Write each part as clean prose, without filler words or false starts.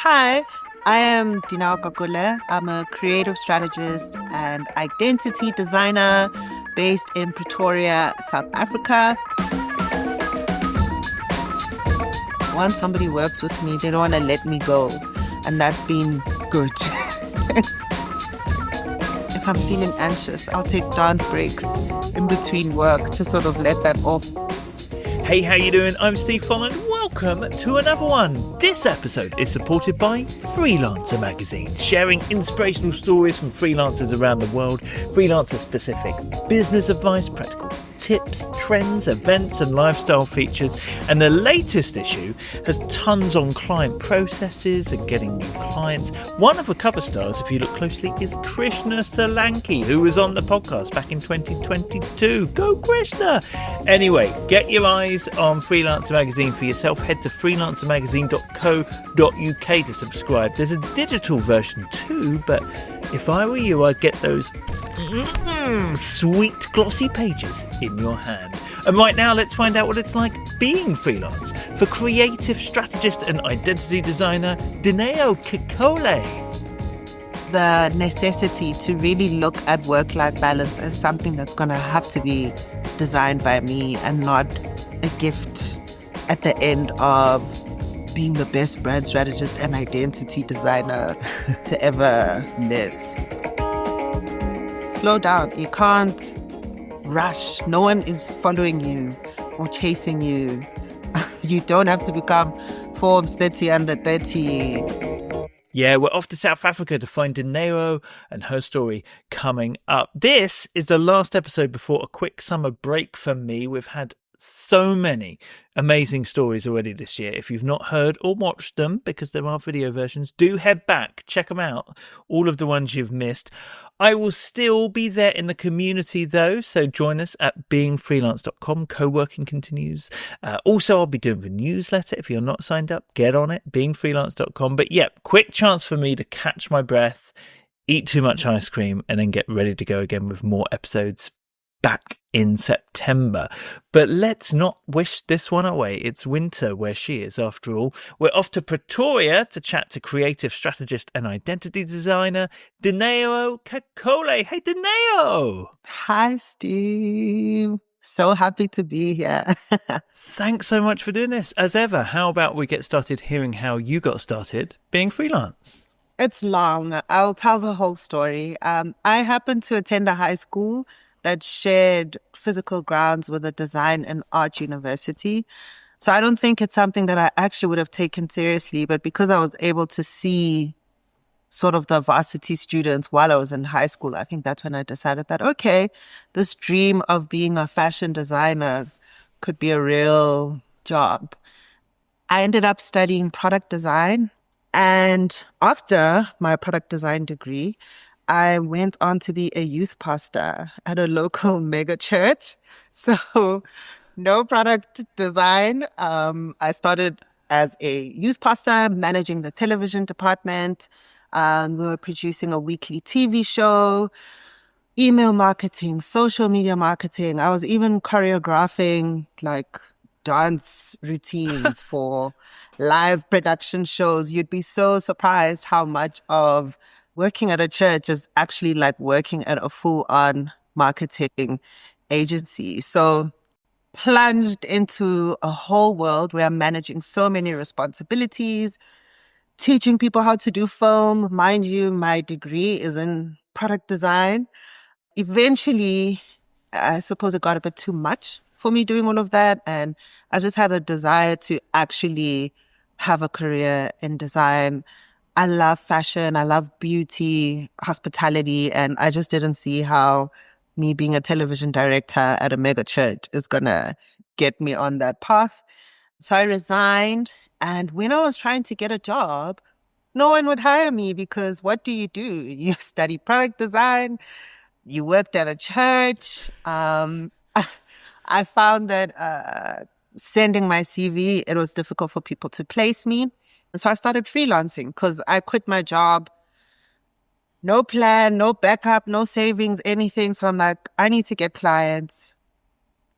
Hi, I am Lineo Kakole. I'm a creative strategist and identity designer based in Pretoria, South Africa. Once somebody works with me, they don't want to let me go, and that's been good. If I'm feeling anxious, I'll take dance breaks in between work to sort of let that off. Hey, how you doing? I'm Steve Folland. Welcome to another one. This episode is supported by Freelancer magazine, sharing inspirational stories from freelancers around the world, freelancer-specific business advice, practical tips, trends, events and lifestyle features. And the latest issue has tons on client processes and getting new clients. One of the cover stars, if you look closely, is Krishna Solanki, who was on the podcast back in 2022. Go Krishna! Anyway, get your eyes on Freelancer magazine for yourself. Head to freelancermagazine.co.uk to subscribe. There's a digital version too, but if I were you, I'd get those sweet glossy pages in your hand. And right now, let's find out what it's like being freelance for creative strategist and identity designer Lineo Kakole. The necessity to really look at work-life balance as something that's going to have to be designed by me and not a gift at the end of being the best brand strategist and identity designer to ever live. Slow down. You can't rush. No one is following you or chasing you. You don't have to become Forbes 30 under 30. Yeah, we're off to South Africa to find Dineo and her story coming up. This is the last episode before a quick summer break for me. We've had so many amazing stories already this year. If you've not heard or watched them, because there are video versions, do head back, check them out, all of the ones you've missed. I will still be there in the community though, so join us at beingfreelance.com. Co-working continues. Also, I'll be doing the newsletter. If you're not signed up, get on it, beingfreelance.com. But yeah, quick chance for me to catch my breath, eat too much ice cream, and then get ready to go again with more episodes back in September. But let's not wish this one away. It's winter where she is, after all. We're off to Pretoria to chat to creative strategist and identity designer Lineo Kakole. Hey, Lineo! Hi, Steve. So happy to be here. Thanks so much for doing this. As ever, how about we get started hearing how you got started being freelance? It's long. I'll tell the whole story. I happened to attend a high school that shared physical grounds with a design and art university. So I don't think it's something that I actually would have taken seriously, but because I was able to see sort of the varsity students while I was in high school, I think that's when I decided that, okay, this dream of being a fashion designer could be a real job. I ended up studying product design, and after my product design degree, I went on to be a youth pastor at a local megachurch. So no product design. I started as a youth pastor, managing the television department. We were producing a weekly TV show, email marketing, social media marketing. I was even choreographing like dance routines for live production shows. You'd be so surprised how much of working at a church is actually like working at a full-on marketing agency. So plunged into a whole world where I'm managing so many responsibilities, teaching people how to do film. Mind you, my degree is in product design. Eventually, I suppose it got a bit too much for me doing all of that. And I just had a desire to actually have a career in design. I love fashion, I love beauty, hospitality, and I just didn't see how me being a television director at a mega church is gonna get me on that path. So I resigned, and when I was trying to get a job, no one would hire me because what do? You study product design, you worked at a church. I found that sending my CV, it was difficult for people to place me. So I started freelancing because I quit my job. No plan, no backup, no savings, anything. So I'm like, I need to get clients.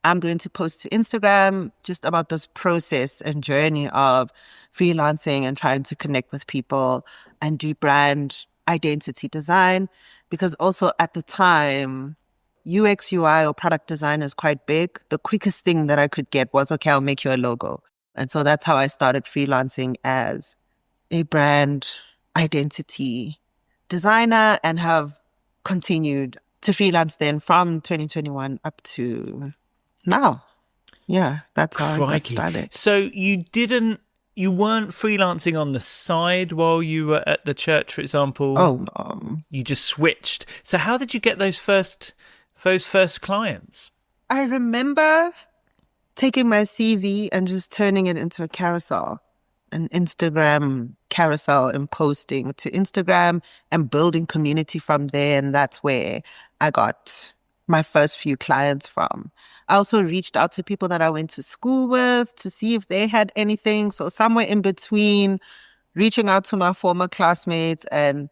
I'm going to post to Instagram just about this process and journey of freelancing and trying to connect with people and do brand identity design. Because also at the time, UX, UI or product design is quite big. The quickest thing that I could get was, okay, I'll make you a logo. And so that's how I started freelancing as a brand identity designer and have continued to freelance then from 2021 up to now. Yeah, that's how I got Crikey. started. So you weren't freelancing on the side while you were at the church, for example. Oh, You just switched. So how did you get those first clients? I remember taking my CV and just turning it into a carousel, an Instagram carousel, and posting to Instagram and building community from there. And that's where I got my first few clients from. I also reached out to people that I went to school with to see if they had anything. So somewhere in between reaching out to my former classmates and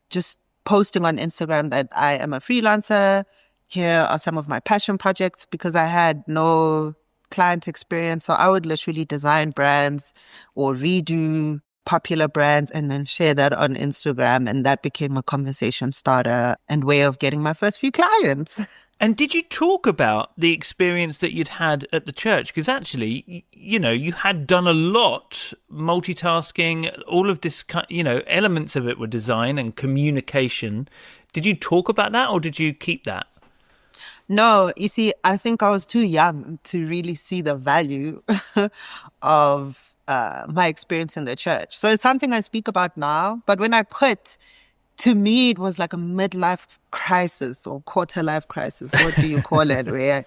just posting on Instagram that I am a freelancer. Here are some of my passion projects because I had no client experience. So I would literally design brands or redo popular brands and then share that on Instagram. And that became a conversation starter and way of getting my first few clients. And did you talk about the experience that you'd had at the church? Because actually, you had done a lot, multitasking, all of this, elements of it were design and communication. Did you talk about that or did you keep that? No, you see, I think I was too young to really see the value of my experience in the church. So it's something I speak about now. But when I quit, to me, it was like a midlife crisis or quarter life crisis. What do you call it? Where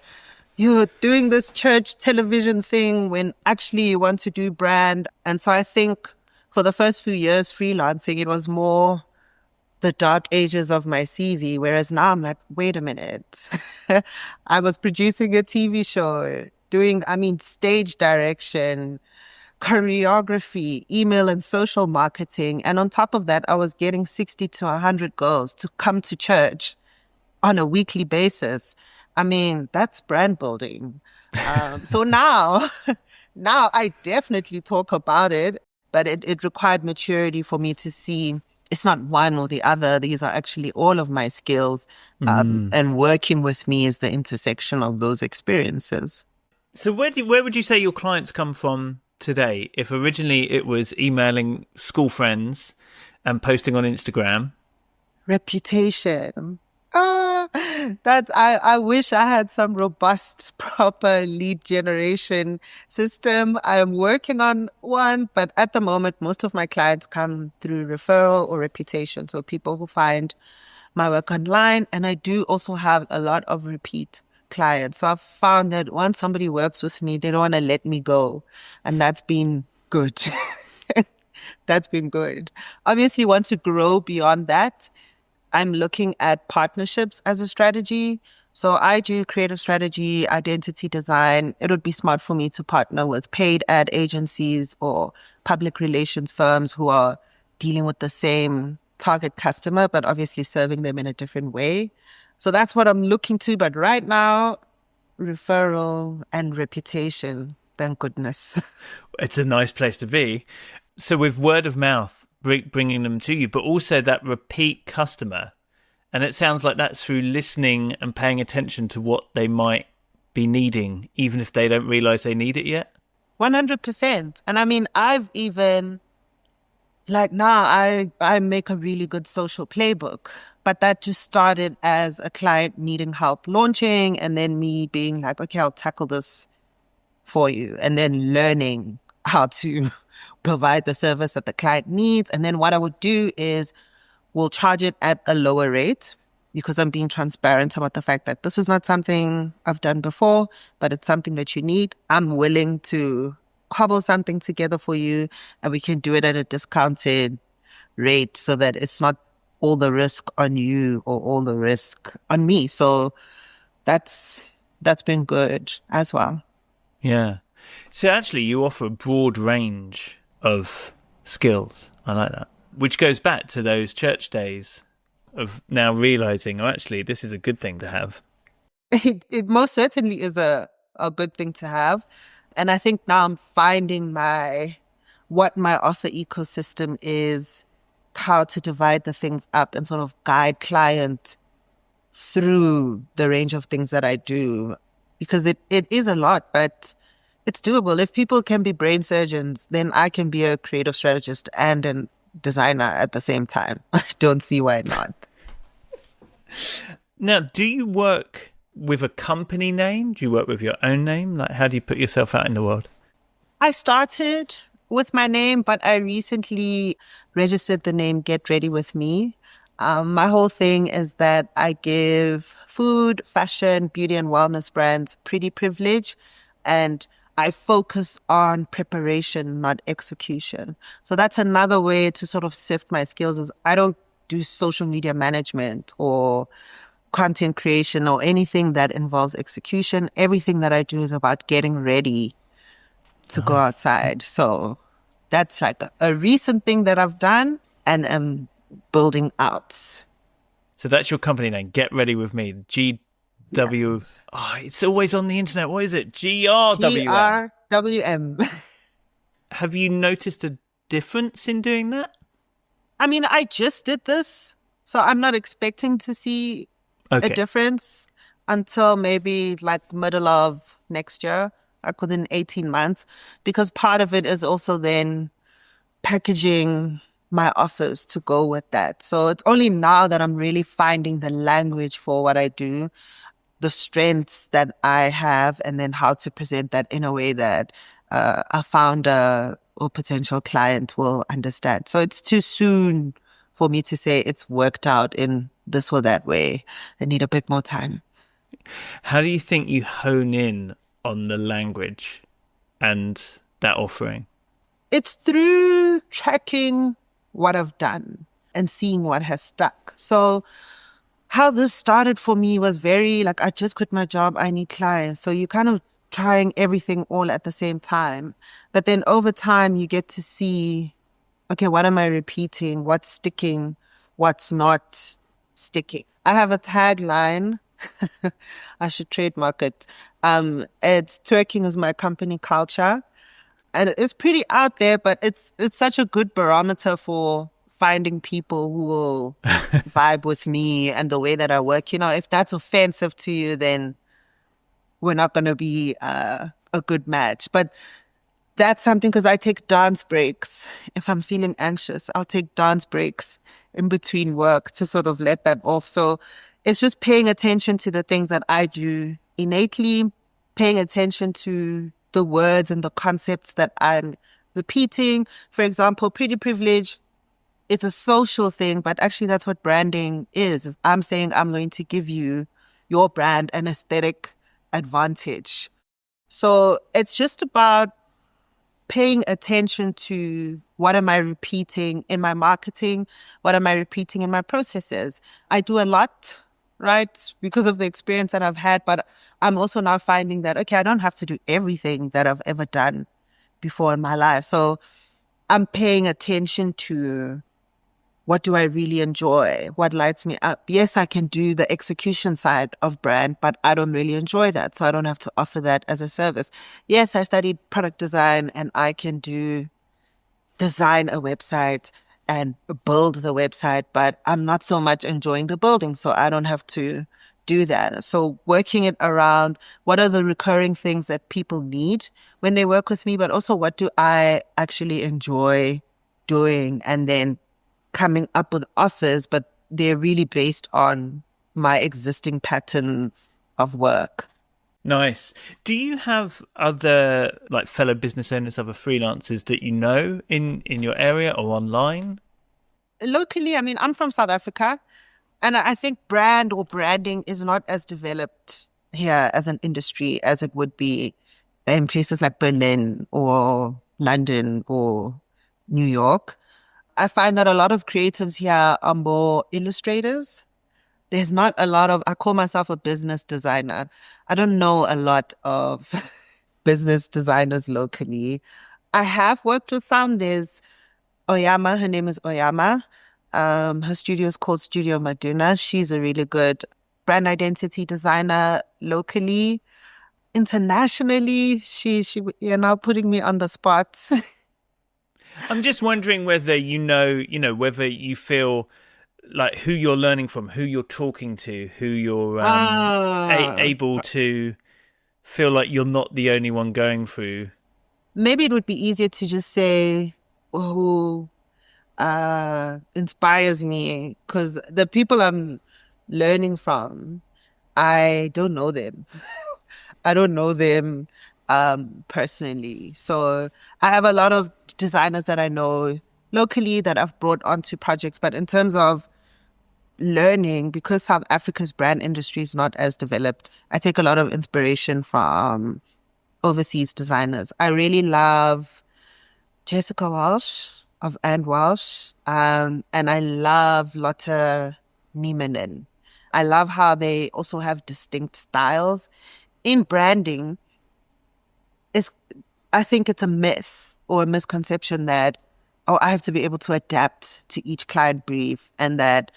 you're doing this church television thing when actually you want to do brand. And so I think for the first few years freelancing, it was more the dark ages of my CV. Whereas now I'm like, wait a minute. I was producing a TV show, doing, stage direction, choreography, email and social marketing. And on top of that, I was getting 60 to 100 girls to come to church on a weekly basis. That's brand building. So now, now I definitely talk about it, but it required maturity for me to see it's not one or the other. These are actually all of my skills. And working with me is the intersection of those experiences. So where would you say your clients come from today? If originally it was emailing school friends and posting on Instagram. Reputation. I wish I had some robust, proper lead generation system. I am working on one, but at the moment, most of my clients come through referral or reputation. So people who find my work online. And I do also have a lot of repeat clients. So I've found that once somebody works with me, they don't want to let me go. And that's been good. That's been good. Obviously, once you grow beyond that, I'm looking at partnerships as a strategy. So I do creative strategy, identity design. It would be smart for me to partner with paid ad agencies or public relations firms who are dealing with the same target customer, but obviously serving them in a different way. So that's what I'm looking to. But right now, referral and reputation, thank goodness. It's a nice place to be. So with word of mouth, bringing them to you, but also that repeat customer. And it sounds like that's through listening and paying attention to what they might be needing, even if they don't realize they need it yet. 100%. And I've even, like now, I make a really good social playbook, but that just started as a client needing help launching and then me being like, okay, I'll tackle this for you. And then learning how to provide the service that the client needs. And then what I would do is we'll charge it at a lower rate because I'm being transparent about the fact that this is not something I've done before, but it's something that you need. I'm willing to cobble something together for you and we can do it at a discounted rate so that it's not all the risk on you or all the risk on me. So that's been good as well. Yeah. So actually you offer a broad range of skills. I like that. Which goes back to those church days of now realizing, oh, actually, this is a good thing to have. It most certainly is a a good thing to have. And I think now I'm finding what my offer ecosystem is, how to divide the things up and sort of guide client through the range of things that I do, because it is a lot, but it's doable. If people can be brain surgeons, then I can be a creative strategist and a designer at the same time. I don't see why not. Now, do you work with a company name? Do you work with your own name? Like, how do you put yourself out in the world? I started with my name, but I recently registered the name Get Ready With Me. My whole thing is that I give food, fashion, beauty, and wellness brands pretty privilege, and I focus on preparation, not execution. So that's another way to sort of sift my skills is I don't do social media management or content creation or anything that involves execution. Everything that I do is about getting ready to go Nice. outside. So that's like a recent thing that I've done and am building out. So that's your company name. Get Ready With Me. GW. Yes. Oh, it's always on the internet. What is it? GRWM. GRWM. Have you noticed a difference in doing that? I mean, I just did this, so I'm not expecting to see a Okay. difference until maybe like middle of next year, like within 18 months, because part of it is also then packaging my offers to go with that. So it's only now that I'm really finding the language for what I do, the strengths that I have, and then how to present that in a way that a founder or potential client will understand. So it's too soon for me to say it's worked out in this or that way. I need a bit more time. How do you think you hone in on the language and that offering? It's through tracking what I've done and seeing what has stuck. So how this started for me was very like, I just quit my job. I need clients. So you kind of trying everything all at the same time. But then over time, you get to see, okay, what am I repeating? What's sticking? What's not sticking? I have a tagline. I should trademark it. It's twerking is my company culture. And it's pretty out there, but it's such a good barometer for finding people who will vibe with me and the way that I work. You know, if that's offensive to you, then we're not going to be a good match. But that's something because I take dance breaks. If I'm feeling anxious, I'll take dance breaks in between work to sort of let that off. So it's just paying attention to the things that I do innately, paying attention to the words and the concepts that I'm repeating. For example, pretty privilege, it's a social thing, but actually that's what branding is. If I'm saying I'm going to give you your brand an aesthetic advantage. So it's just about paying attention to what am I repeating in my marketing? What am I repeating in my processes? I do a lot, right? Because of the experience that I've had, but I'm also now finding that, okay, I don't have to do everything that I've ever done before in my life. So I'm paying attention to what do I really enjoy? What lights me up? Yes, I can do the execution side of brand, but I don't really enjoy that. So I don't have to offer that as a service. Yes, I studied product design and I can design a website and build the website, but I'm not so much enjoying the building. So I don't have to do that. So working it around what are the recurring things that people need when they work with me, but also what do I actually enjoy doing? And then coming up with offers, but they're really based on my existing pattern of work. Nice. Do you have other like fellow business owners, other freelancers that you know in your area or online? Locally, I mean, I'm from South Africa, and I think brand or branding is not as developed here as an industry as it would be in places like Berlin or London or New York. I find that a lot of creatives here are more illustrators. There's not a lot of, I call myself a business designer. I don't know a lot of business designers locally. I have worked with some. There's Oyama. Her name is Oyama. Her studio is called Studio Maduna. She's a really good brand identity designer locally. Internationally, you're now putting me on the spot. I'm just wondering whether whether you feel like who you're learning from, who you're talking to, who you're Ah, able to feel like you're not the only one going through. maybe it would be easier to just say who inspires me, because the people I'm learning from, I don't know them. I don't know them personally. So I have a lot of designers that I know locally that I've brought onto projects, but in terms of learning, because South Africa's brand industry is not as developed, I take a lot of inspiration from overseas designers. I really love Jessica Walsh of And Walsh, and I love Lotte Nieminen. I love how they also have distinct styles. In branding, it's, I think it's a myth or a misconception that, oh, I have to be able to adapt to each client brief, and that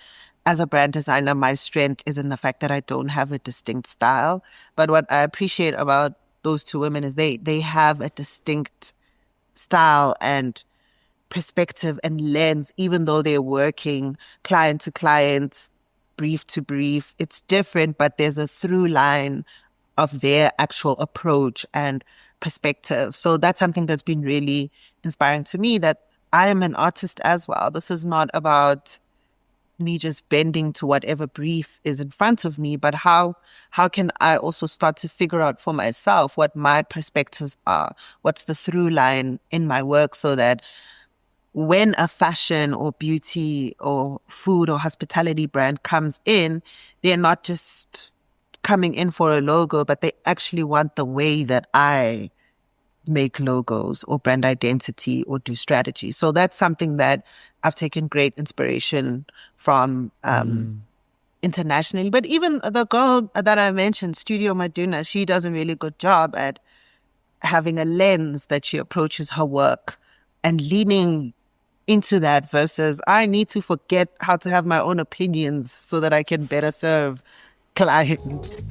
as a brand designer, my strength is in the fact that I don't have a distinct style. But what I appreciate about those two women is they have a distinct style and perspective and lens, even though they're working client to client, brief to brief. It's different, but there's a through line of their actual approach and perspective. So that's something that's been really inspiring to me, that I am an artist as well. This is not about me just bending to whatever brief is in front of me, but how can I also start to figure out for myself what my perspectives are, what's the through line in my work, so that when a fashion or beauty or food or hospitality brand comes in, they're not just coming in for a logo, but they actually want the way that I make logos or brand identity or do strategy. So that's something that I've taken great inspiration from internationally. But even the girl that I mentioned, Studio Maduna, she does a really good job at having a lens that she approaches her work and leaning into that, versus I need to forget how to have my own opinions so that I can better serve clients.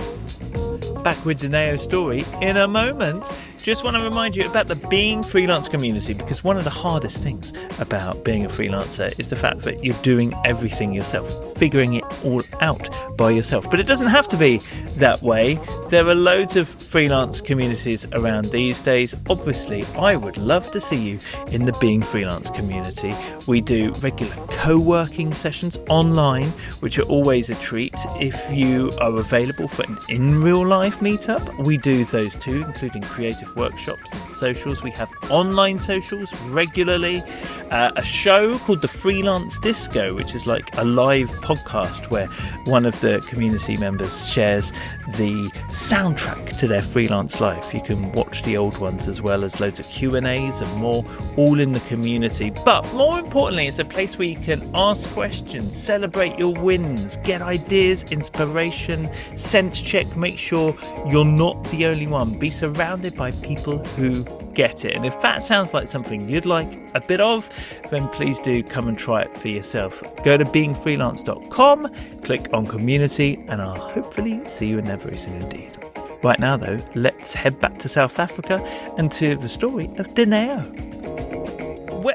Back with Dineo's story in a moment. Just want to remind you about the Being Freelance community, because one of the hardest things about being a freelancer is the fact that you're doing everything yourself, figuring it all out by yourself. But it doesn't have to be that way. There are loads of freelance communities around these days. Obviously, I would love to see you in the Being Freelance community. We do regular co-working sessions online, which are always a treat. If you are available for an in real life meetup, we do those too, including creative workshops and socials. We have online socials regularly. A show called the Freelance Disco, which is like a live podcast where one of the community members shares the soundtrack to their freelance life. You can watch the old ones, as well as loads of Q&As and more, all in the community. But more importantly, it's a place where you can ask questions, celebrate your wins, get ideas, inspiration, sense check, make sure you're not the only one. Be surrounded by people who get it. And if that sounds like something you'd like a bit of, then please do come and try it for yourself. Go to beingfreelance.com, click on community, and I'll hopefully see you in there very soon indeed. Right now though, let's head back to South Africa and to the story of Dineo.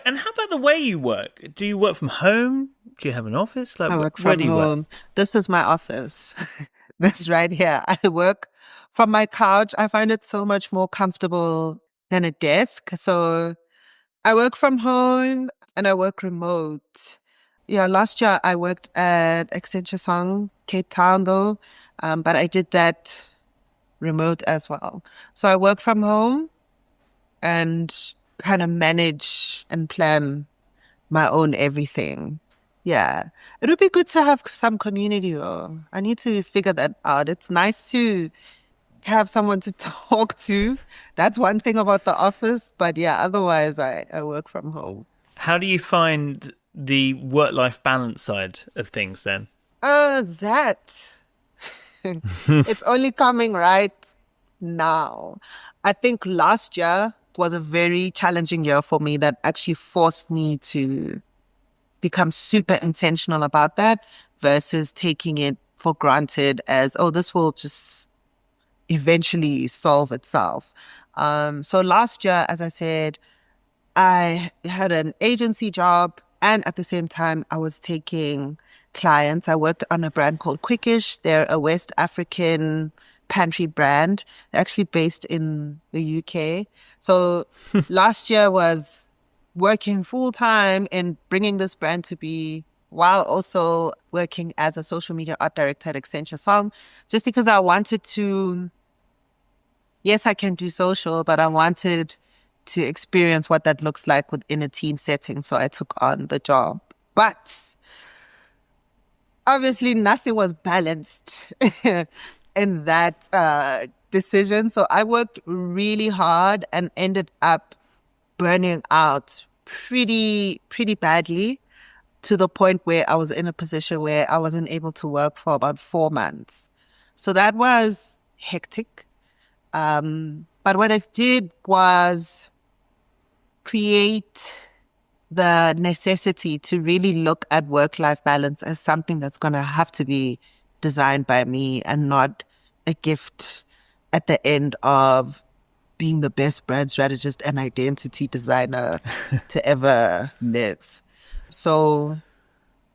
And how about the way you work? Do you work from home? Do you have an office? I work where from do you home. work? This is my office. This right here. I work from my couch. I find it so much more comfortable than a desk. So I work from home and I work remote. Yeah, last year I worked at Accenture Song, Cape Town though, but I did that remote as well. So I work from home and kind of manage and plan my own everything. Yeah. It would be good to have some community though. I need to figure that out. It's nice to have someone to talk to. That's one thing about the office. But yeah, otherwise I work from home. How do you find the work-life balance side of things then? That it's only coming right now. I think last year was a very challenging year for me that actually forced me to become super intentional about that, versus taking it for granted as, oh, this will just eventually solve itself. So last year, as I said, I had an agency job, and at the same time, I was taking clients. I worked on a brand called Quickish. They're a West African pantry brand. They're actually based in the UK. So last year was working full time in bringing this brand to be, while also working as a social media art director at Accenture Song, just because I wanted to, yes, I can do social, but I wanted to experience what that looks like within a team setting. So I took on the job. But obviously, nothing was balanced in that decision. So I worked really hard and ended up burning out pretty badly, to the point where I was in a position where I wasn't able to work for about 4 months. So that was hectic. But what I did was create the necessity to really look at work-life balance as something that's going to have to be designed by me and not a gift at the end of being the best brand strategist and identity designer to ever live. So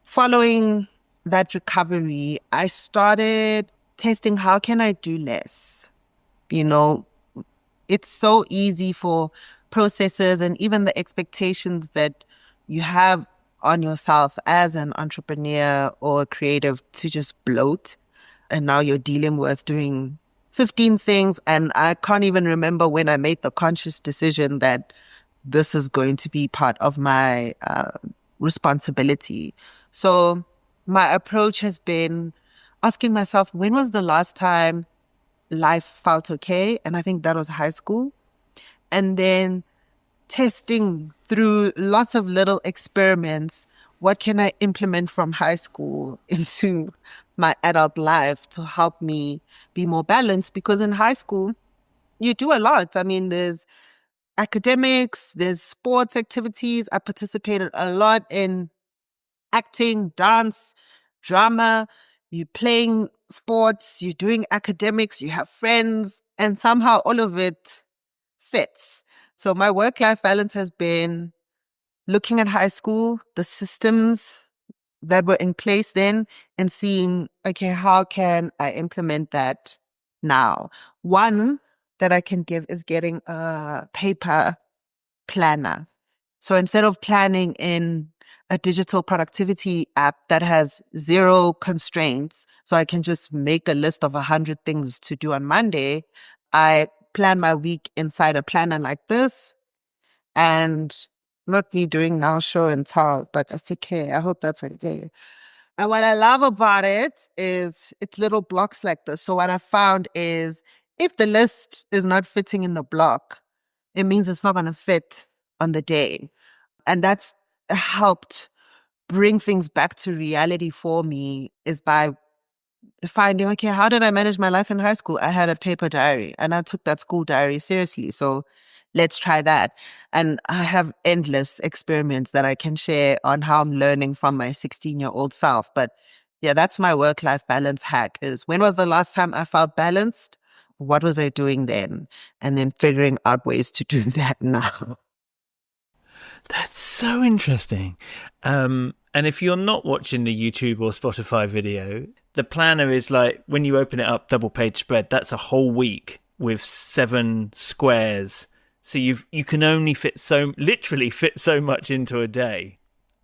following that recovery, I started testing, how can I do less? You know, it's so easy for processes and even the expectations that you have on yourself as an entrepreneur or a creative to just bloat. And now you're dealing with doing 15 things. And I can't even remember when I made the conscious decision that this is going to be part of my responsibility. So my approach has been asking myself, when was the last time life felt okay? And I think that was high school. And then testing through lots of little experiments, what can I implement from high school into my adult life to help me be more balanced? Because in high school, you do a lot. I mean, there's academics, there's sports activities. I participated a lot in acting, dance, drama. You're playing sports, you're doing academics, you have friends, and somehow all of it fits. So my work-life balance has been looking at high school, the systems that were in place then, and seeing, okay, how can I implement that now? One that I can give is getting a paper planner. So instead of planning in a digital productivity app that has zero constraints, so I can just make a list of 100 things to do on Monday, I plan my week inside a planner like this. And not me doing now show and tell, but that's okay. I hope that's okay. And what I love about it is it's little blocks like this. So what I found is if the list is not fitting in the block, it means it's not going to fit on the day. And that's helped bring things back to reality for me, is by finding, okay, how did I manage my life in high school? I had a paper diary and I took that school diary seriously. So let's try that. And I have endless experiments that I can share on how I'm learning from my 16-year-old self. But yeah, that's my work-life balance hack, is when was the last time I felt balanced? What was I doing then? And then figuring out ways to do that now. That's so interesting. And if you're not watching the YouTube or Spotify video, the planner is like, when you open it up, double page spread, that's a whole week with 7 squares. So you can only literally fit so much into a day.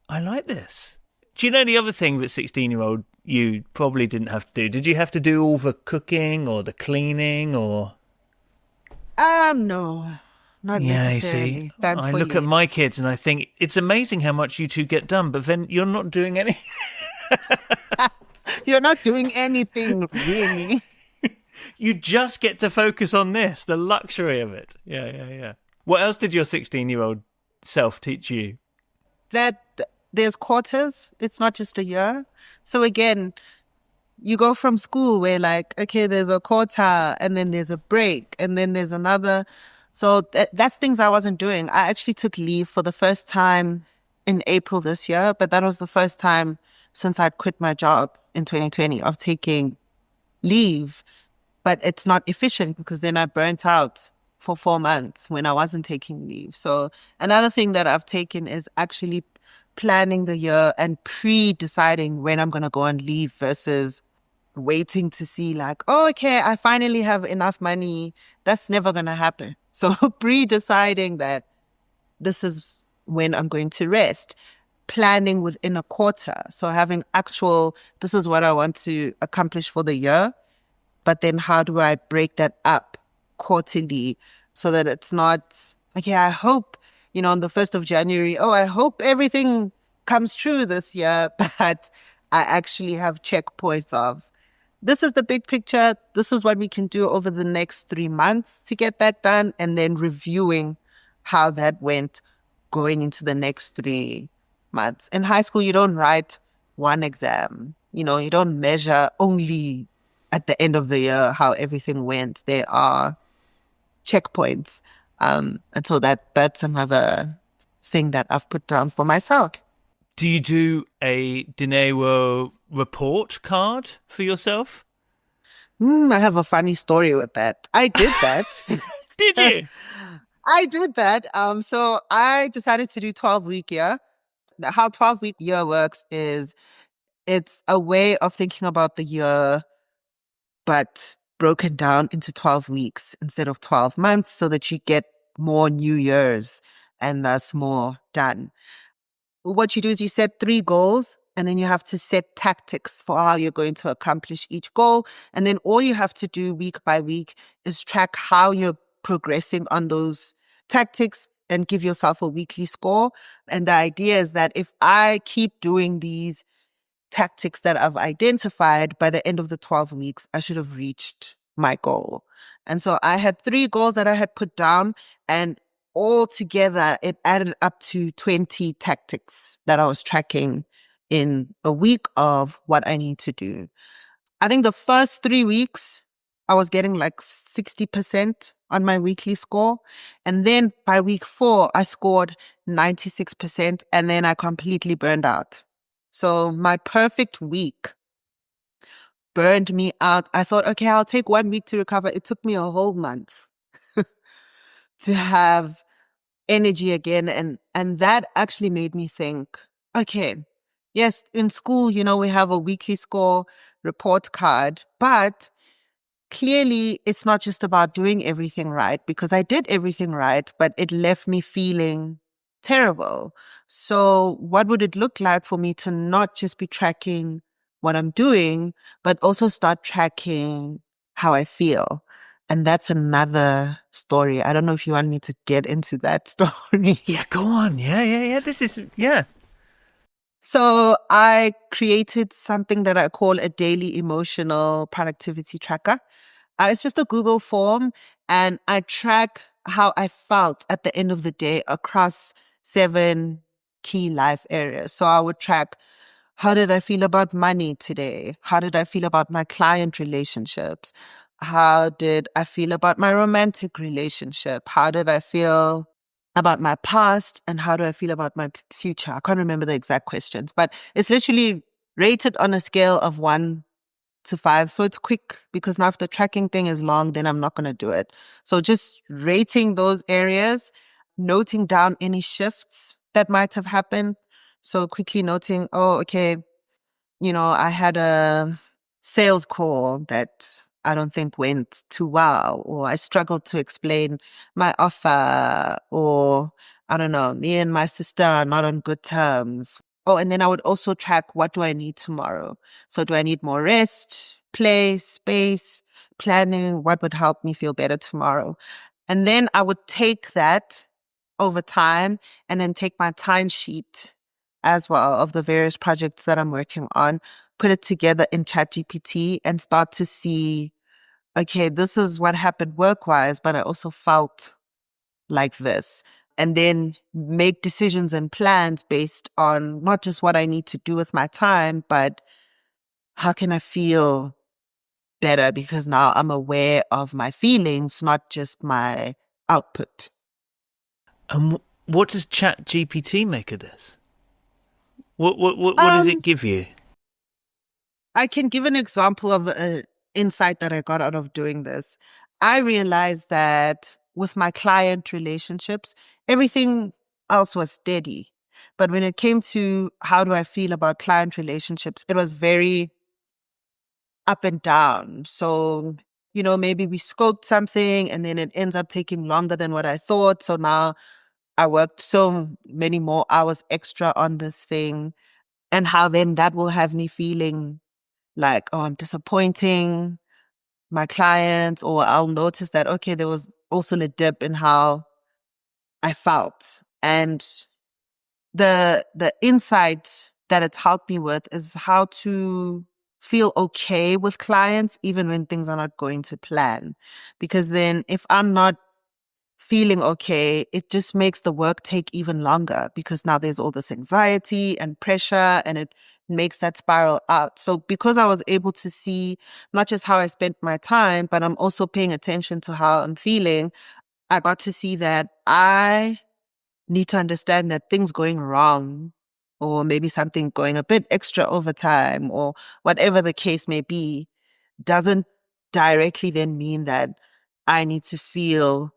I like this. Do you know the other thing that 16-year-old you probably didn't have to do? Did you have to do all the cooking or the cleaning or? No, not Yeah, you see, necessarily. I look at Thankfully. my kids and I think it's amazing how much you two get done, but then you're not doing any. You're not doing anything really. You just get to focus on this, the luxury of it. Yeah. What else did your 16-year-old self teach you? That there's quarters, it's not just a year. So again, you go from school where like, okay, there's a quarter and then there's a break and then there's another. So that's things I wasn't doing. I actually took leave for the first time in April this year, but that was the first time since I'd quit my job in 2020 of taking leave. but it's not efficient because then I burnt out for 4 months when I wasn't taking leave. So another thing that I've taken is actually planning the year and pre-deciding when I'm going to go on leave versus waiting to see like, oh, okay, I finally have enough money. That's never going to happen. So pre-deciding that this is when I'm going to rest, planning within a quarter. So having actual, this is what I want to accomplish for the year, but then how do I break that up quarterly so that it's not, okay, I hope, on the 1st of January, oh, I hope everything comes true this year, but I actually have checkpoints of this is the big picture. This is what we can do over the next 3 months to get that done. And then reviewing how that went going into the next 3 months. In high school, you don't write one exam. You don't measure only at the end of the year how everything went. There are checkpoints. And so that's another thing that I've put down for myself. Do you do a dinero report card for yourself? I have a funny story with that. I did that. Did you? I did that. So I decided to do 12-week year. How 12-week year works is it's a way of thinking about the year, but broken down into 12 weeks instead of 12 months so that you get more new years and thus more done. What you do is you set 3 goals and then you have to set tactics for how you're going to accomplish each goal. And then all you have to do week by week is track how you're progressing on those tactics and give yourself a weekly score. And the idea is that if I keep doing these tactics that I've identified, by the end of the 12 weeks, I should have reached my goal. And so I had 3 goals that I had put down, and all together it added up to 20 tactics that I was tracking in a week of what I need to do. I think the first 3 weeks, I was getting like 60% on my weekly score. And then by week 4, I scored 96%, and then I completely burned out. So my perfect week burned me out. I thought, okay, I'll take 1 week to recover. It took me a whole month to have energy again. And that actually made me think, okay, yes, in school, we have a weekly score report card, but clearly it's not just about doing everything right, because I did everything right, but it left me feeling terrible. So what would it look like for me to not just be tracking what I'm doing, but also start tracking how I feel? And that's another story. I don't know if you want me to get into that story. Yeah, go on. Yeah. This is, yeah. So I created something that I call a daily emotional productivity tracker. It's just a Google form, and I track how I felt at the end of the day across 7 key life areas. So I would track, how did I feel about money today? How did I feel about my client relationships? How did I feel about my romantic relationship? How did I feel about my past? And how do I feel about my future? I can't remember the exact questions, but it's literally rated on a scale of 1 to 5. So it's quick, because now if the tracking thing is long, then I'm not going to do it. So just rating those areas, noting down any shifts that might have happened. So quickly noting, oh, okay, I had a sales call that I don't think went too well, or I struggled to explain my offer, or I don't know, me and my sister are not on good terms. Oh, and then I would also track, what do I need tomorrow? So do I need more rest, play, space, planning? What would help me feel better tomorrow? And then I would take that over time and then take my timesheet as well of the various projects that I'm working on, put it together in ChatGPT and start to see, okay, this is what happened work-wise, but I also felt like this. And then make decisions and plans based on not just what I need to do with my time, but how can I feel better, because now I'm aware of my feelings, not just my output. And what does Chat GPT make of this? What does it Um, give you? I can give an example of insight that I got out of doing this. I realized that with my client relationships, everything else was steady. But when it came to how do I feel about client relationships, it was very up and down. So, maybe we scoped something and then it ends up taking longer than what I thought. So now I worked so many more hours extra on this thing, and how then that will have me feeling like, oh, I'm disappointing my clients, or I'll notice that, okay, there was also a dip in how I felt. And the insight that it's helped me with is how to feel okay with clients, even when things are not going to plan. Because then if I'm not feeling okay, it just makes the work take even longer, because now there's all this anxiety and pressure, and it makes that spiral out. So because I was able to see not just how I spent my time, but I'm also paying attention to how I'm feeling, I got to see that I need to understand that things going wrong, or maybe something going a bit extra overtime, or whatever the case may be, doesn't directly then mean that I need to feel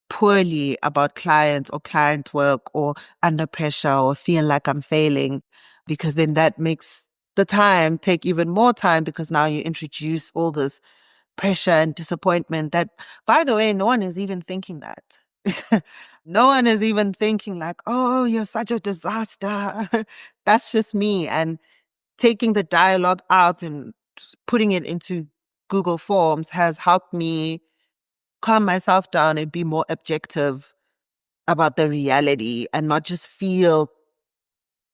poorly about clients or client work or under pressure or feel like I'm failing, because then that makes the time take even more time, because now you introduce all this pressure and disappointment that, by the way, no one is even thinking that. No one is even thinking like, oh, you're such a disaster. That's just me. And taking the dialogue out and putting it into Google Forms has helped me calm myself down and be more objective about the reality, and not just feel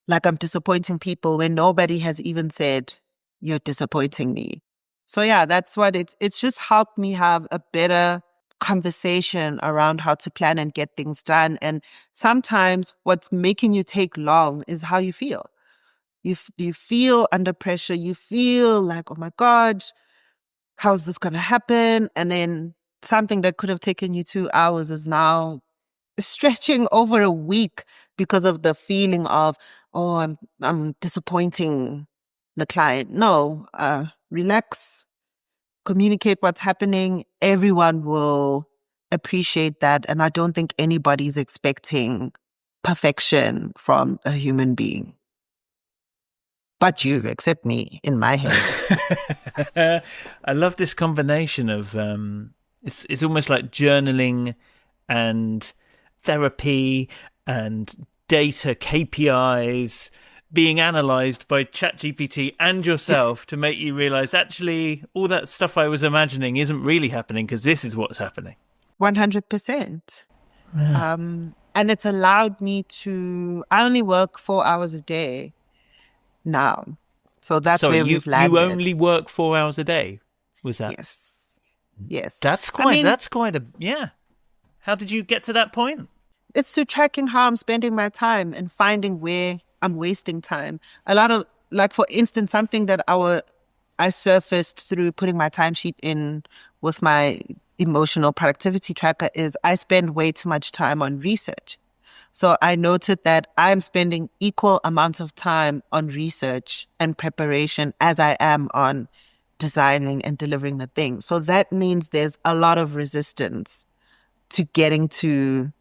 like I'm disappointing people when nobody has even said, you're disappointing me. So yeah, that's what it's just helped me have a better conversation around how to plan and get things done. And sometimes what's making you take long is how you feel. You feel under pressure. You feel like, oh my God, how's this going to happen? And then something that could have taken you 2 hours is now stretching over a week, because of the feeling of, oh, I'm disappointing the client. No, relax, communicate what's happening. Everyone will appreciate that. And I don't think anybody's expecting perfection from a human being. But you, except me, in my head. I love this combination of it's almost like journaling and therapy and data KPIs being analyzed by ChatGPT and yourself to make you realize actually all that stuff I was imagining isn't really happening, because this is what's happening. 100%. And it's allowed me to, I only work 4 hours a day now. So that's Sorry, where you we've you landed. only work 4 hours a day? Was that? Yes. Yes. That's I quite. mean, That's quite a yeah. How did you get to that point? it's to tracking how I'm spending my time and finding where I'm wasting time. A lot of, like, for instance, something that I surfaced through putting my timesheet in with my emotional productivity tracker is I spend way too much time on research. So I noted that I'm spending equal amounts of time on research and preparation as I am on designing and delivering the thing. So that means there's a lot of resistance to getting to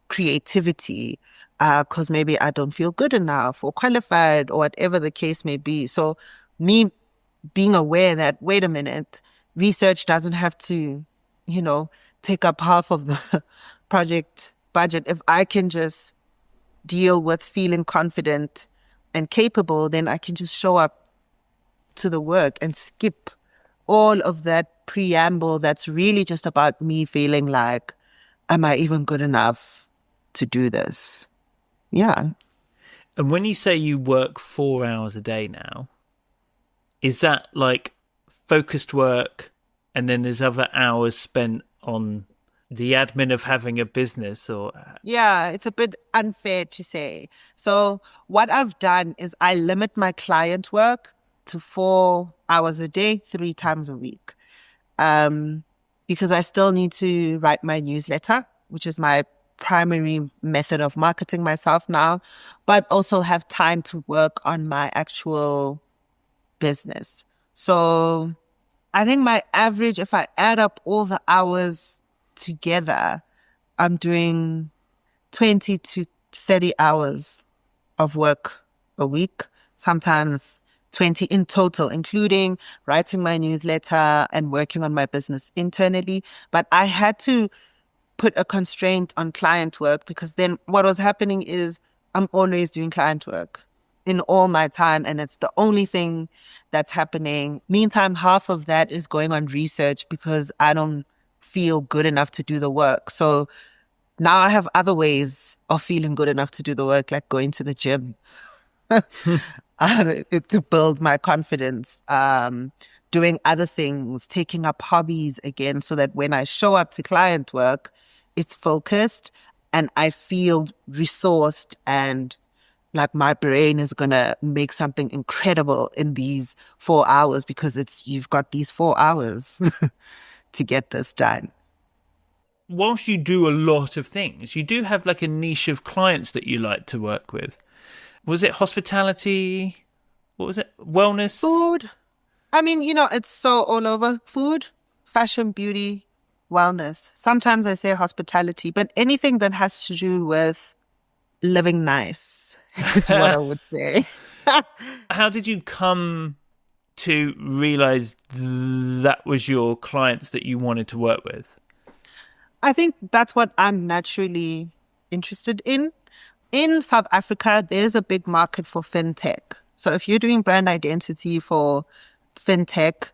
creativity, because maybe I don't feel good enough or qualified or whatever the case may be. So me being aware that, wait a minute, research doesn't have to, you know, take up half of the project budget. If I can just deal with feeling confident and capable, then I can just show up to the work and skip all of that preamble that's really just about me feeling like, am I even good enough to do this? Yeah. And when you say you work 4 hours a day now, is that like focused work, and then there's other hours spent on the admin of having a business, or Yeah, it's a bit unfair to say. So what I've done is I limit my client work to 4 hours a day, 3 times a week. Um, because I still need to write my newsletter, which is my primary method of marketing myself now, but also have time to work on my actual business. So I think my average, if I add up all the hours together, I'm doing 20 to 30 hours of work a week, sometimes 20 in total, including writing my newsletter and working on my business internally. But I had to put a constraint on client work because then what was happening is I'm always doing client work in all my time, and it's the only thing that's happening. Meantime, half of that is going on research because I don't feel good enough to do the work. So now I have other ways of feeling good enough to do the work, like going to the gym to build my confidence, doing other things, taking up hobbies again, so that when I show up to client work, it's focused and I feel resourced and like my brain is gonna make something incredible in these 4 hours because you've got these 4 hours to get this done. Whilst you do a lot of things, you do have like a niche of clients that you like to work with. Was it hospitality? What was it? Wellness? Food. I mean, it's so all over. Food, fashion, beauty, wellness. Sometimes I say hospitality, but anything that has to do with living nice is what I would say. How did you come to realize that was your clients that you wanted to work with? I think that's what I'm naturally interested in. In South Africa, there's a big market for fintech. So if you're doing brand identity for fintech,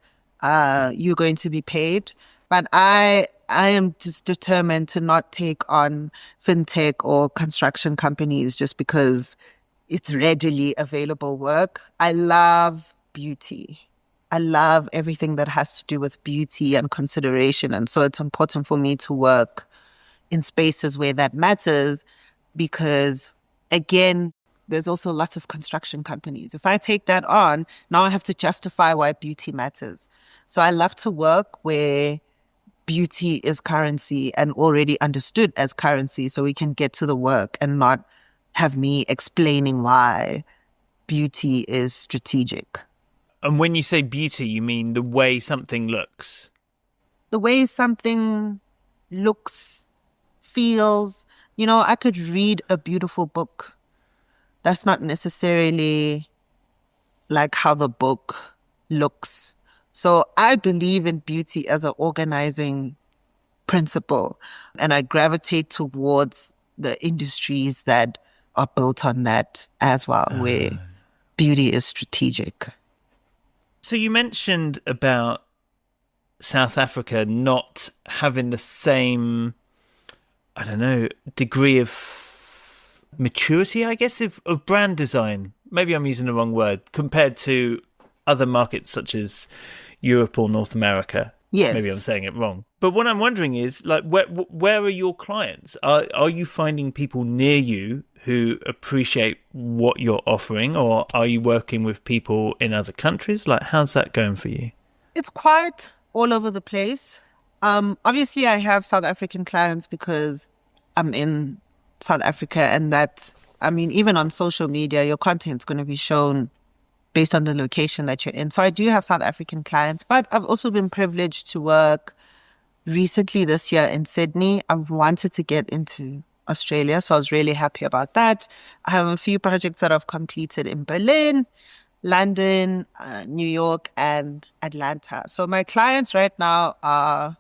you're going to be paid. But I am just determined to not take on fintech or construction companies just because it's readily available work. I love beauty. I love everything that has to do with beauty and consideration. And so it's important for me to work in spaces where that matters because, again, there's also lots of construction companies. If I take that on, now I have to justify why beauty matters. So I love to work where beauty is currency and already understood as currency so we can get to the work and not have me explaining why beauty is strategic. And when you say beauty, you mean the way something looks? The way something looks, feels. I could read a beautiful book. That's not necessarily like how the book looks. So I believe in beauty as an organizing principle, and I gravitate towards the industries that are built on that as well, where beauty is strategic. So you mentioned about South Africa not having the same, I don't know, degree of maturity, I guess, of brand design. Maybe I'm using the wrong word, compared to other markets such as Europe or North America. Yes. Maybe I'm saying it wrong. But what I'm wondering is, like, where are your clients? Are you finding people near you who appreciate what you're offering, or are you working with people in other countries? Like, how's that going for you? It's quite all over the place. Obviously, I have South African clients because I'm in South Africa, and even on social media, your content's going to be shown based on the location that you're in. So I do have South African clients, but I've also been privileged to work recently this year in Sydney. I've wanted to get into Australia, so I was really happy about that. I have a few projects that I've completed in Berlin, London, New York, and Atlanta. So my clients right now are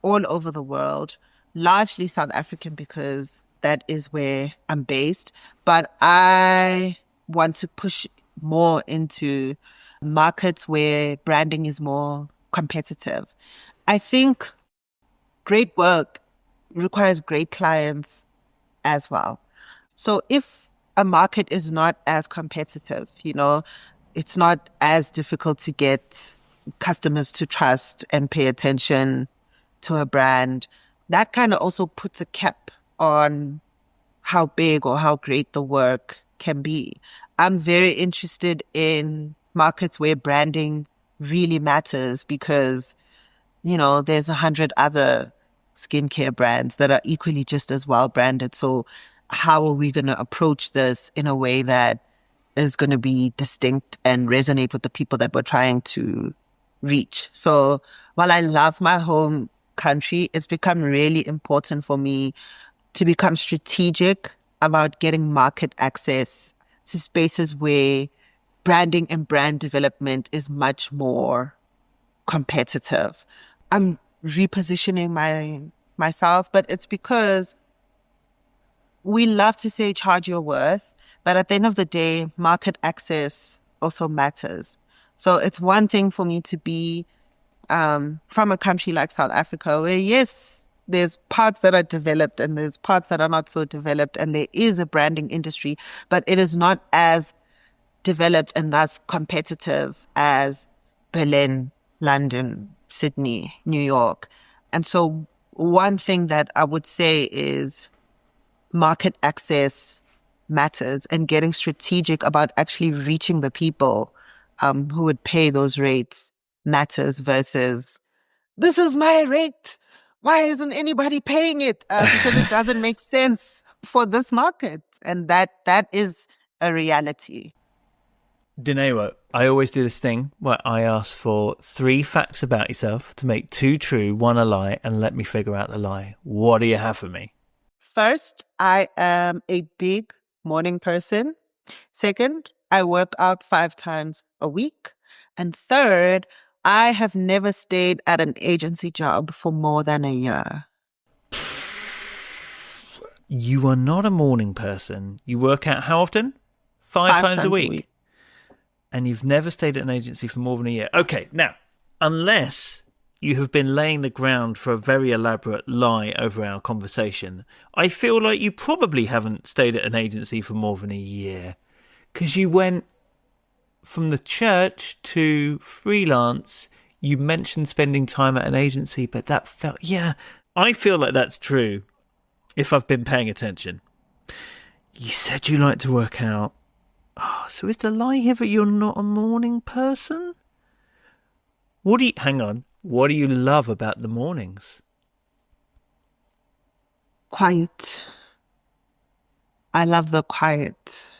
all over the world, largely South African because that is where I'm based. But I want to push more into markets where branding is more competitive. I think great work requires great clients as well. So if a market is not as competitive, it's not as difficult to get customers to trust and pay attention to a brand, that kind of also puts a cap on how big or how great the work can be. I'm very interested in markets where branding really matters because, there's 100 other skincare brands that are equally just as well branded. So how are we going to approach this in a way that is going to be distinct and resonate with the people that we're trying to reach. So while I love my home country, it's become really important for me to become strategic about getting market access to spaces where branding and brand development is much more competitive. I'm repositioning myself, but it's because we love to say charge your worth, but at the end of the day, market access also matters. So it's one thing for me to be from a country like South Africa, where yes, there's parts that are developed and there's parts that are not so developed, and there is a branding industry, but it is not as developed and thus competitive as Berlin, London, Sydney, New York. And so one thing that I would say is market access matters, and getting strategic about actually reaching the people who would pay those rates matters versus this is my rate. Why isn't anybody paying it? Because it doesn't make sense for this market. And that is a reality. Dinero, I always do this thing where I ask for 3 facts about yourself to make 2 true, 1 a lie, and let me figure out the lie. What do you have for me? First, I am a big morning person. Second, I work out 5 times a week. And third, I have never stayed at an agency job for more than a year. You are not a morning person. You work out how often? 5 Five times a times a week. week. And you've never stayed at an agency for more than a year. Okay, now, unless you have been laying the ground for a very elaborate lie over our conversation, I feel like you probably haven't stayed at an agency for more than a year. Because you went from the church to freelance. You mentioned spending time at an agency, but that felt, yeah, I feel like that's true if I've been paying attention. You said you like to work out. Oh, so is the lie here that you're not a morning person? Hang on, what do you love about the mornings? Quiet. I love the quiet.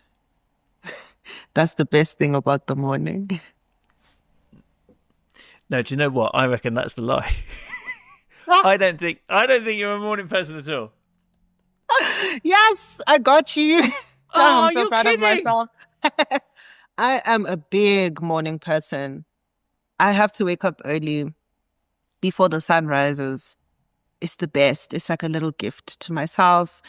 That's the best thing about the morning. No, do you know what? I reckon that's the lie. I don't think you're a morning person at all. Yes, I got you. Oh, I'm so you're proud of kidding. myself. I am a big morning person. I have to wake up early before the sun rises. It's the best. It's like a little gift to myself.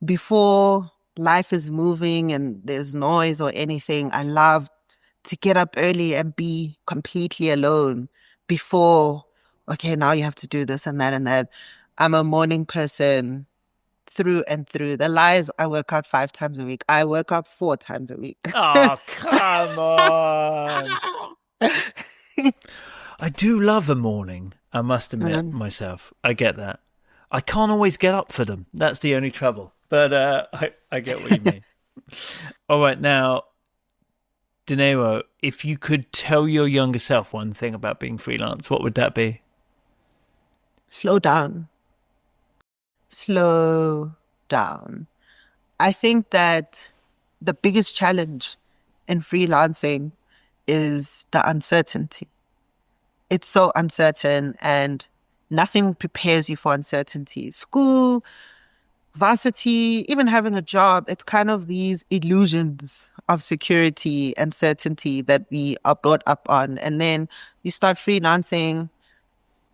Before life is moving and there's noise or anything, I love to get up early and be completely alone before, okay, now you have to do this and that and that. I'm a morning person through and through. The lies, I work out 5 times a week. I work out 4 times a week. Oh, come on. I do love a morning, I must admit myself. I get that. I can't always get up for them. That's the only trouble. But I get what you mean. All right, now, Dinero, if you could tell your younger self one thing about being freelance, what would that be? Slow down. Slow down. I think that the biggest challenge in freelancing is the uncertainty. It's so uncertain and nothing prepares you for uncertainty. School, varsity, even having a job, it's kind of these illusions of security and certainty that we are brought up on. And then you start freelancing.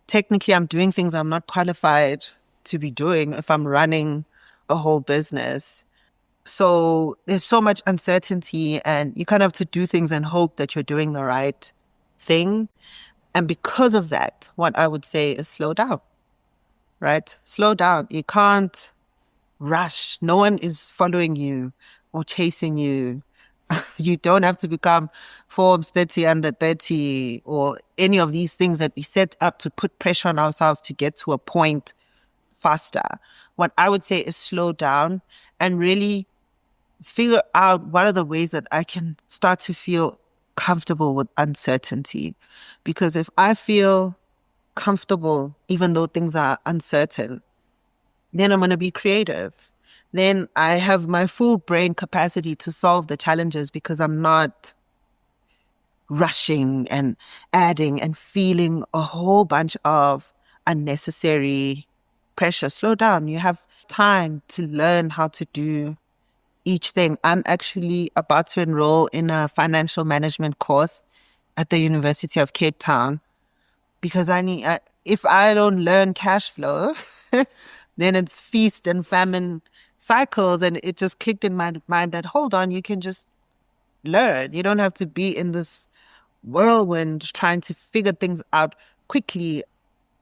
Technically, I'm doing things I'm not qualified to be doing if I'm running a whole business. So there's so much uncertainty, and you kind of have to do things and hope that you're doing the right thing. And because of that, what I would say is slow down, right? Slow down. You can't rush. No one is following you or chasing you. You don't have to become Forbes 30 under 30 or any of these things that we set up to put pressure on ourselves to get to a point faster. What I would say is slow down and really figure out what are the ways that I can start to feel comfortable with uncertainty. Because if I feel comfortable, even though things are uncertain, then I'm going to be creative. then I have my full brain capacity to solve the challenges because I'm not rushing and adding and feeling a whole bunch of unnecessary pressure. Slow down. You have time to learn how to do each thing. I'm actually about to enroll in a financial management course at the University of Cape Town because if I don't learn cash flow, then it's feast and famine cycles. And it just clicked in my mind that, hold on, you can just learn. You don't have to be in this whirlwind trying to figure things out quickly.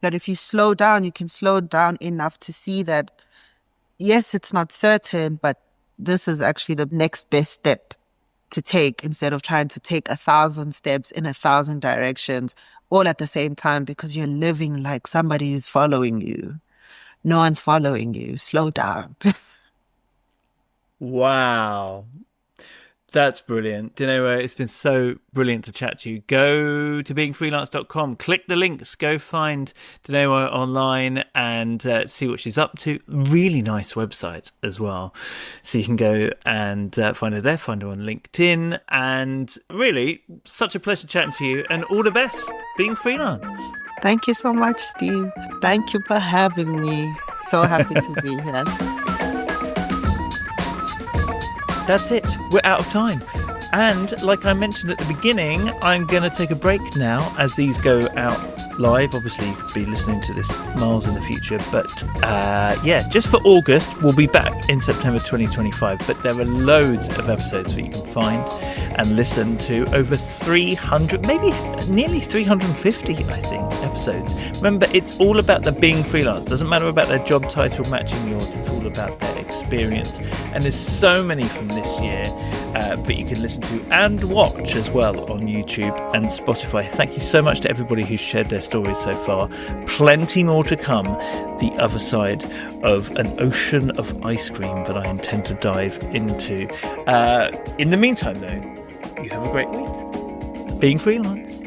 But if you slow down, you can slow down enough to see that, yes, it's not certain, but this is actually the next best step to take instead of trying to take 1,000 steps in 1,000 directions all at the same time because you're living like somebody is following you. No one's following you. Slow down. Wow. That's brilliant. Dinero, it's been so brilliant to chat to you. Go to beingfreelance.com, click the links, go find Dinero online and see what she's up to. Really nice website as well. So you can go and find her there, find her on LinkedIn. And really, such a pleasure chatting to you and all the best being freelance. Thank you so much, Steve. Thank you for having me. So happy to be here. That's it. We're out of time. And like I mentioned at the beginning, I'm going to take a break now as these go out live. Obviously, you could be listening to this miles in the future. But just for August, we'll be back in September 2025. But there are loads of episodes that you can find and listen to. Over 300, maybe nearly 350, I think, episodes. Remember, it's all about the being freelance. Doesn't matter about their job title matching yours. It's all about their experience. And there's so many from this year that you can listen to and watch as well on YouTube and Spotify. Thank you so much to everybody who's shared their stories so far. Plenty more to come the other side of an ocean of ice cream that I intend to dive into. In the meantime, though, you have a great week. Being freelance.